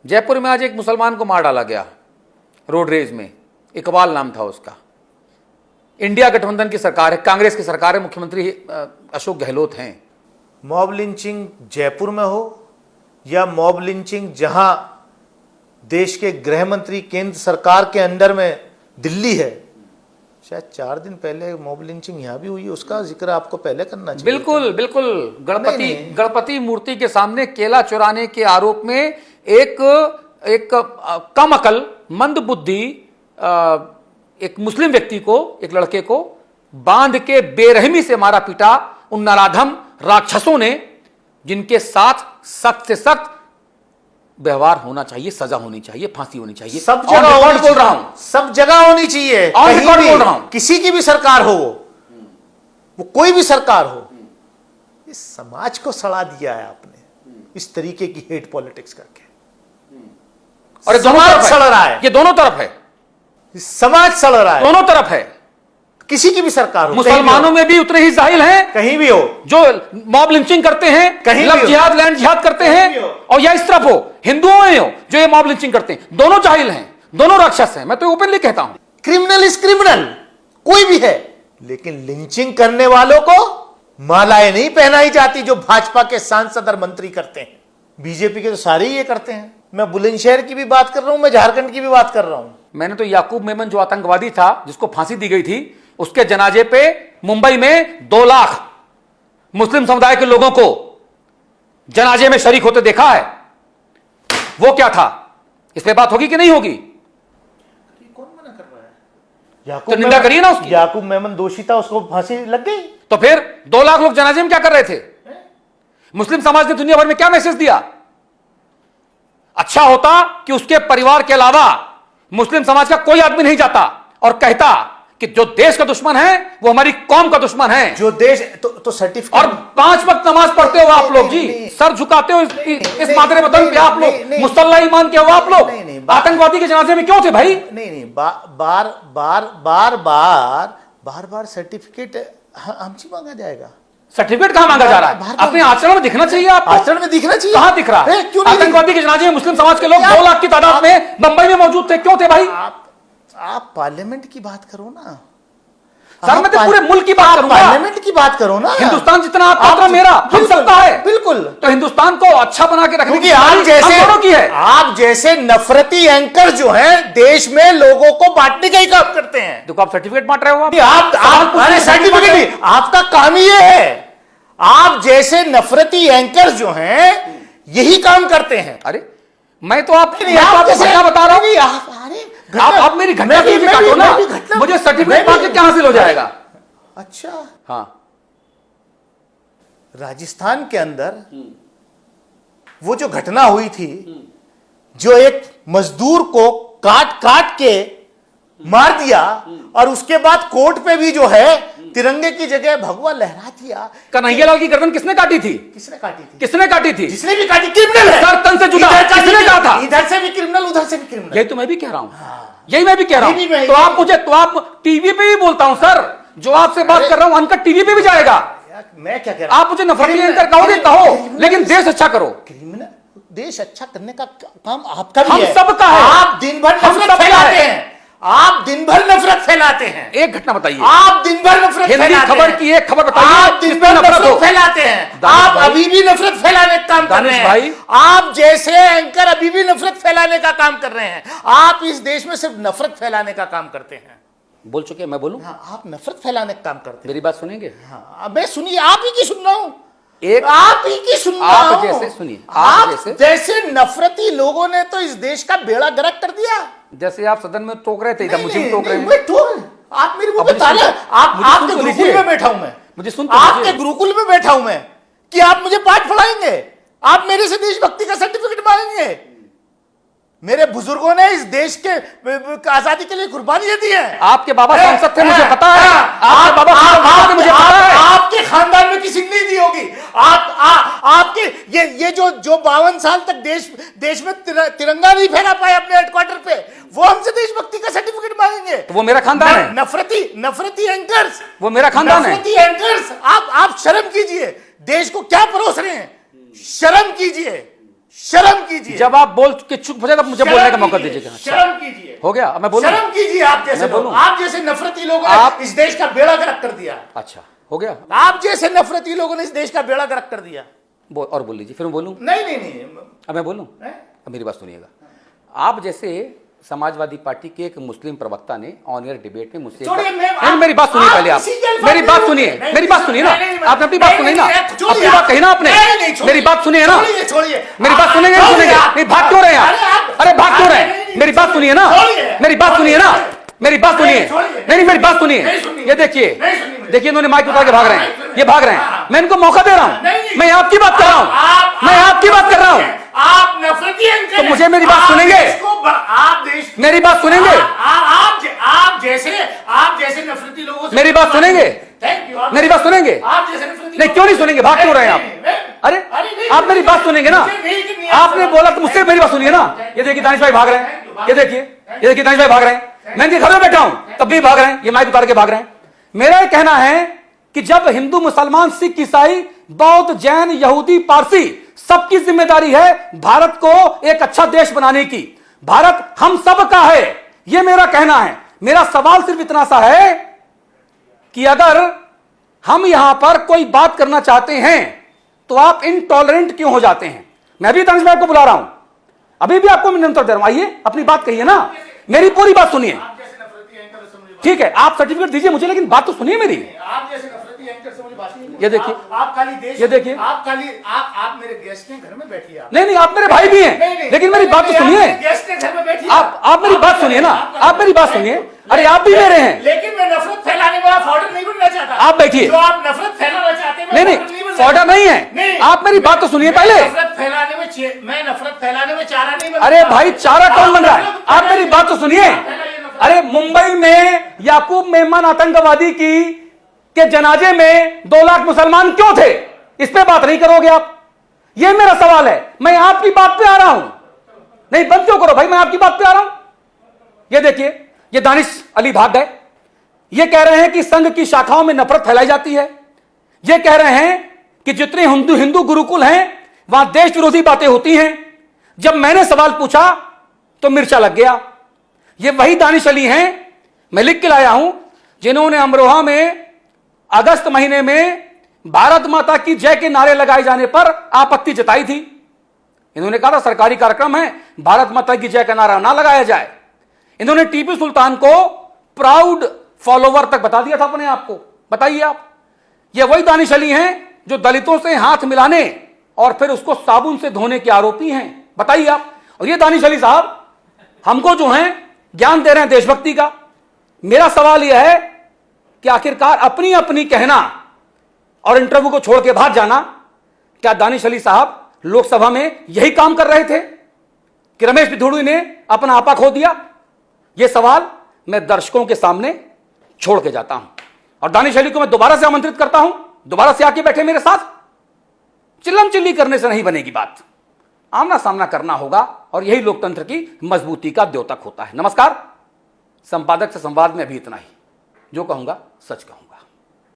जयपुर में आज एक मुसलमान को मार डाला गया रोड रेज में, इकबाल नाम था उसका। इंडिया गठबंधन की सरकार है, कांग्रेस की सरकार है, मुख्यमंत्री अशोक गहलोत हैं। मॉब लिंचिंग जयपुर में हो या मॉब लिंचिंग जहां देश के गृह मंत्री केंद्र सरकार के अंडर में दिल्ली है, शायद 4 दिन पहले मॉब लिंचिंग यहां भी हुई है, उसका जिक्र आपको पहले करना चाहिए। बिल्कुल बिल्कुल। गणपति मूर्ति के सामने केला चुराने के आरोप में एक कम अकल मंद बुद्धि एक मुस्लिम व्यक्ति को, एक लड़के को बांध के बेरहमी से मारा पीटा उन नराधम राक्षसों ने, जिनके साथ सख्त से सख्त व्यवहार होना चाहिए, सजा होनी चाहिए, फांसी होनी चाहिए। सब जगह बोल रहा हूं, सब जगह होनी चाहिए। बोल रहा हूं, किसी की भी सरकार हो, वो कोई भी सरकार हो, इस समाज को सड़ा दिया है आपने इस तरीके की हेट पॉलिटिक्स करके। और समाज सड़ रहा है, ये दोनों तरफ है, समाज सड़ रहा है, दोनों तरफ है। किसी की भी सरकार हो, मुसलमानों में भी उतने ही जाहिल हैं, कहीं भी हो, जो मॉब लिंचिंग करते हैं, कहीं लव जिहाद, लैंड जिहाद करते हैं, और या इस तरफ हो, हिंदुओं में हो जो ये मॉब लिंचिंग करते हैं। दोनों जाहिल हैं, दोनों राक्षस हैं, मैं तो ओपनली कहता हूं। क्रिमिनल इज क्रिमिनल, कोई भी है, लेकिन लिंचिंग करने वालों को मालाएं नहीं पहनाई जाती जो भाजपा के सांसद और मंत्री करते हैं। बीजेपी के तो सारे ही ये करते हैं। मैं बुलंदशहर की भी बात कर रहा हूं, मैं झारखंड की भी बात कर रहा हूं। मैंने तो याकूब मेमन जो आतंकवादी था जिसको फांसी दी गई थी, उसके जनाजे पे मुंबई में 2 लाख मुस्लिम समुदाय के लोगों को जनाजे में शरीक होते देखा है। वो क्या था, इस पे बात होगी कि नहीं होगी? कौन मना कर रहा है? तो निंदा करिए ना उसकी। याकूब मेमन दोषी था, उसको फांसी लग गई। तो फिर 2 लाख लोग जनाजे में क्या कर रहे थे? मुस्लिम समाज ने दुनिया भर में क्या मैसेज दिया? अच्छा होता कि उसके परिवार के अलावा मुस्लिम समाज का कोई आदमी नहीं जाता और कहता कि जो देश का दुश्मन है वो हमारी कौम का दुश्मन है। जो देश तो सर्टिफिकेट, और 5 वक्त नमाज पढ़ते हो आप लोग जी, सर झुकाते हो इस मादरे वतन पे आप लोग, मुसल्ला ईमान के हो आप लोग। आतंकवादी के जनाजे में क्यों थे भाई? नहीं, बार सर्टिफिकेट हमसे मांगा जाएगा। सर्टिफिकेट कहां मांगा जा रहा है? अपने आचरण में दिखना चाहिए आपको। आचरण में दिखना चाहिए। कहां दिख रहा है? आतंकवादी के जनाजे में मुस्लिम समाज के लोग 2 लाख की तादाद में बंबई में मौजूद थे, क्यों थे भाई? आप पार्लियामेंट की बात करो ना सर, मैं तो पूरे मुल्क की बात करूंगा। पार्लियामेंट की बात करो ना। हिंदुस्तान जितना आपका उतना मेरा, हम सबका है। बिल्कुल। तो हिंदुस्तान को अच्छा बना के रखने की आप जैसे हम दोनों की है। आप जैसे नफरती एंकर जो हैं देश में लोगों को बांटने का ही काम करते हैं। देखो, आप सर्टिफिकेट बांट रहे हो। आप अरे सर्टिफिकेट नहीं, आपका काम ही ये है। आप जैसे नफरती एंकर जो हैं यही काम करते हैं। अरे मैं तो आपको बता रहा हूं। आप मेरी घटना की काटो ना, मुझे सर्टिफिकेट पाके क्या हासिल हो जाएगा? अच्छा, हाँ। राजस्थान के अंदर वो जो घटना हुई थी, जो एक मजदूर को काट काट के मार दिया और उसके बाद कोर्ट पे भी जो है तिरंगे की जगह भगवा लहरा दिया। कन्हैयालाल की गर्दन किसने काटी थी? किसने काटी थी? किसने काटी थी? जिसने भी काटी क्रिमिनल है। सर तन से जुड़ा, किसने कहा था? इधर से भी क्रिमिनल, उधर से भी क्रिमिनल। यही तो मैं भी कह रहा हूं। यही मैं भी कह रहा हूं। तो आप टीवी पे भी बोलता हूं सर, जो आपसे बात कर रहा हूं अनकट टीवी पे भी जाएगा। मैं क्या कह रहा हूं? आप मुझे नफरती एंकर कहोगे कहो, लेकिन देश अच्छा करो। क्रिमिनल देश अच्छा करने का काम आपका भी है, हम सबका है। आप दिन भर नफरत फैलाते हैं, आप दिन भर नफरत फैलाते हैं। एक घटना बताइए, आप दिन भर नफरत हिंदी खबर की एक खबर बताइए। आप दिन भर नफरत फैलाते हैं। आप अभी भी नफरत फैलाने का काम कर रहे हैं। आप जैसे एंकर अभी भी नफरत फैलाने का काम कर रहे हैं। आप इस देश में सिर्फ नफरत फैलाने का काम करते हैं। बोल चुके, मैं बोलूं? हाँ, आप नफरत फैलाने का काम करते हैं। मेरी बात सुनेंगे? हाँ, मैं सुनिए, आप ही की सुन रहा हूं। एक आप ही की सुन रहा हूं। आप जैसे सुनिए, आप जैसे नफरती लोगों ने तो इस देश का बेड़ा गर्क कर दिया। जैसे आप सदन में टोक रहे थे, इधर मुझे टोक रहे हैं। आप मेरे मुंह पे ताला, आपके गुरुकुल में बैठा हूं मैं, मुझे सुन, आपके गुरुकुल में बैठा हूं मैं कि आप मुझे पाठ पढ़ाएंगे, आप मेरे से देशभक्ति का सर्टिफिकेट मांगेंगे। मेरे बुजुर्गों ने इस देश के आजादी के लिए कुर्बानियां दी हैं। आपके बाबा सांसद थे, मुझे पता है। आपके बाबा सांसद थे, मुझे पता है। आपके खानदान में किसी ने नहीं दी होगी। आपके ये जो 52 साल तक देश में तिरंगा नहीं फहरा पाए अपने हेडक्वार्टर पे, वो हमसे देशभक्ति का सर्टिफिकेट मांगेंगे। तो वो मेरा खानदान है। नफरती एंकर्स, वो मेरा खानदान है। नफरती एंकर्स, आप शर्म कीजिए। देश को क्या परोस रहे हैं? शर्म कीजिए, शर्म कीजिए। जब आप बोल के चुप हो जाए तब मुझे बोलने का मौका दीजिएगा। शर्म कीजिए। हो गया, अब मैं बोलूं? शर्म कीजिए। आप जैसे लोग, आप जैसे नफरती लोगों ने इस देश का बेड़ा गर्क कर दिया। अच्छा, हो गया। आप जैसे नफरती लोगों ने इस देश का बेड़ा गर्क कर दिया। और बोल लीजिए, फिर मैं बोलूं? नहीं। अब मैं बोलूं? अब मेरी बात सुनिएगा। आप जैसे समाजवादी पार्टी के एक मुस्लिम प्रवक्ता ने ऑन एयर डिबेट में मुझसे मेरी बात सुनिए पहले। आप मेरी बात सुनिए, मेरी बात सुनिए ना। आपने अपनी बात सुनी ना, अपनी बात कही ना आपने। मेरी बात सुनिए ना, मेरी बात सुनेंगे नहीं सुनेंगे? नहीं, भाग क्यों रहे हैं? अरे भाग क्यों रहे हैं? मेरी बात सुनिए ना, मेरी बात सुनिए ना, मेरी बात सुनिए। नहीं, मेरी बात सुनिए। ये देखिए, देखिए इन्होंने माइक उठा के भाग रहे हैं, ये भाग रहे हैं। मैं इनको मौका दे रहा हूं, मैं आपकी बात कर रहा हूं, मैं आपकी बात कर रहा हूं। आप नफरती एंकर, तो मुझे मेरी बात सुनेंगे? आप देश, मेरी बात सुनेंगे? आप जैसे नफरती लोगों से मेरी बात सुनेंगे? मेरी बात सुनेंगे? आप जैसे नफरती नहीं, क्यों नहीं सुनेंगे? भाग क्यों रहे हैं आप? अरे आप मेरी बात सुनेंगे ना? आपने बोला तो मुझसे मेरी बात सुनिए ना। ये देखिए दानिश भाई भाग रहे हैं, ये देखिए दानिश भाई भाग रहे हैं। मैं इनके घर में बैठा हूं तब भी भाग रहे हैं, ये माइक उतार के भाग रहे हैं। मेरा ये कहना है कि जब हिंदू, मुसलमान, सिख, ईसाई, बौद्ध, जैन, यहूदी, पारसी, सबकी जिम्मेदारी है भारत को एक अच्छा देश बनाने की। भारत हम सब का है, यह मेरा कहना है। मेरा सवाल सिर्फ इतना सा है कि अगर हम यहां पर कोई बात करना चाहते हैं तो आप इनटॉलरेंट क्यों हो जाते हैं? मैं भी दानिश भाई को बुला रहा हूं, अभी भी आपको निरंतर दे रहा हूं। आइए अपनी बात कहिए ना, मेरी पूरी बात सुनिए। ठीक है, आप सर्टिफिकेट दीजिए मुझे, लेकिन बात तो सुनिए मेरी। आप जैसे नफरती एंकर से मुझे बात नहीं। ये देखिए, आप खाली देश, ये देखिए, आप मेरे गेस्ट हैं, घर में बैठिए। नहीं, आप मेरे भाई भी हैं, लेकिन मेरी बात तो सुनिए। गेस्ट हैं, घर में बैठिए। आप मेरी बात सुनिए ना, आप मेरी बात सुनिए। अरे आप भी मेरे हैं, लेकिन मैं नफरत फैलाने वाला फॉर्डर नहीं बनना चाहता। आप बैठिए। जो आप नफरत फैलाना चाहते हैं, नहीं, फॉर्डर नहीं है। आप मेरी बात तो सुनिए पहले। नफरत फैलाने में चारा नहीं बनता। अरे भाई, चारा कौन बन रहा है? आप मेरी बात तो सुनिए। अरे मुंबई में याकूब मेमन आतंकवादी के जनाजे में 2 लाख मुसलमान क्यों थे? इस पे बात नहीं करोगे आप? ये मेरा सवाल है। मैं आपकी बात पे आ रहा हूं। नहीं, बंद क्यों करो भाई, मैं आपकी बात पे आ रहा हूं। ये देखिए, ये दानिश अली भाग गए। ये कह रहे हैं कि संघ की शाखाओं में नफरत फैलाई जाती है। ये कह रहे हैं कि जितने हिंदू गुरुकुल हैं वहां देश विरोधी बातें होती हैं। जब मैंने सवाल पूछा तो मिर्चा लग गया। ये वही दानिश अली हैं, मैं लिख के लाया हूं, जिन्होंने अमरोहा में अगस्त महीने में भारत माता की जय के नारे लगाए जाने पर आपत्ति जताई थी। इन्होंने कहा था सरकारी कार्यक्रम है, भारत माता की जय का नारा ना लगाया जाए। इन्होंने टीपू सुल्तान को प्राउड फॉलोवर तक बता दिया था अपने आप को। बताइए आप, ये वही दानिश अली हैं जो दलितों से हाथ मिलाने और फिर उसको साबुन से धोने के आरोपी हैं। बताइए आप। और ये दानिश अली साहब हमको जो हैं ज्ञान दे रहे हैं देशभक्ति का। मेरा सवाल यह है कि आखिरकार अपनी अपनी कहना और इंटरव्यू को छोड़ के भाग जाना, क्या दानिश अली साहब लोकसभा में यही काम कर रहे थे कि रमेश पिथौड़े ने अपना आपा खो दिया? यह सवाल मैं दर्शकों के सामने छोड़ के जाता हूं और दानिश अली को मैं दोबारा से आमंत्रित करता हूं, दोबारा से आके बैठे मेरे साथ। चिल्लम चिल्ली करने से नहीं बनेगी बात, आमना सामना करना होगा और यही लोकतंत्र की मजबूती का द्योतक होता है। नमस्कार। संपादक से संवाद में अभी इतना ही। जो कहूंगा सच कहूंगा।